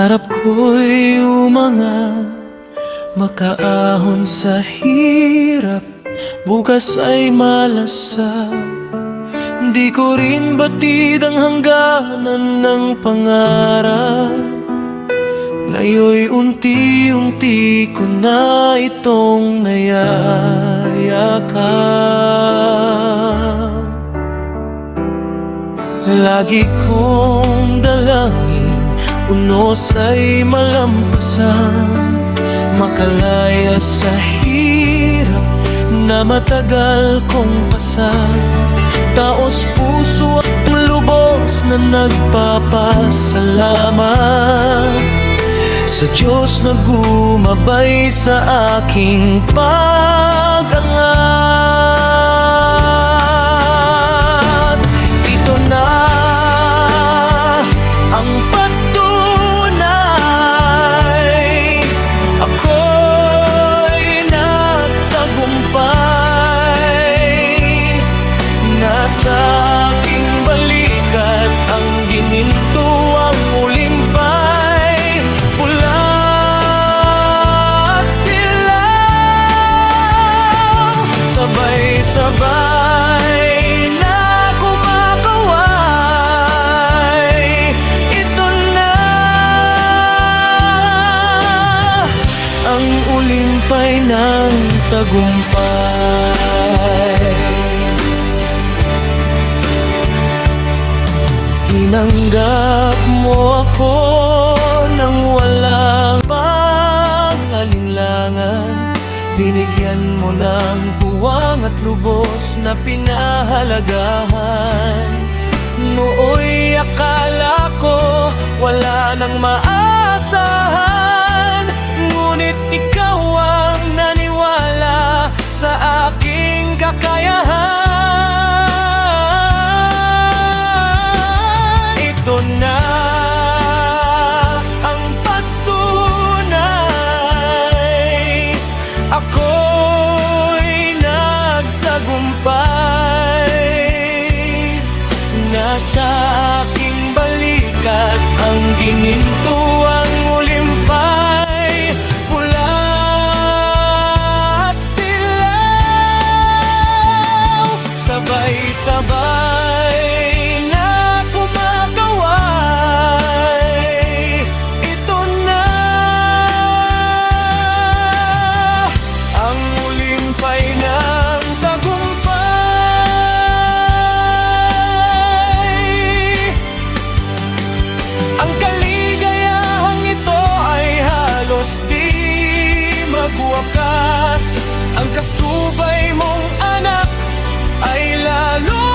Pangarap ko'y umangat, makaahon sa hirap, bukas ay malasap. Di ko rin batid ang hangganan ng pangarap. Ngayon'y unti-unti ko na itong nayayakap. Lagi kong dalangin, unos ay malampasan, makalaya sa hirap na matagal kong pasan. Taos puso at lubos na nagpapasalamat sa Diyos na gumabay sa aking pag-angat. Ito na ang patunay, ako'y nagtagumpay. Nasa aking balikat ang ginintuang ulimpay, pula at dilaw, sabay-sabay na kumakaway. Ito na ang ulimpay ng tagumpay. Tinanggap mo ako nang walang pag-alinlangan. Binigyan mo ng buwang at lubos na pinahalagahan. Nooy akala ko wala nang maasahan, ngunit ikaw ang naniwala sa aking kakayahan. Ito na ang patunay, ako'y nagtagumpay. Nasa aking balikat ang ginintuang ulimpay, pula at dilaw, sabay-sabay na kumakaway. Ito na ang ulimpay ng tagumpay. Ang kaligayahang ito ay halos di magwakas. Ang kasubay mong anak ay lalo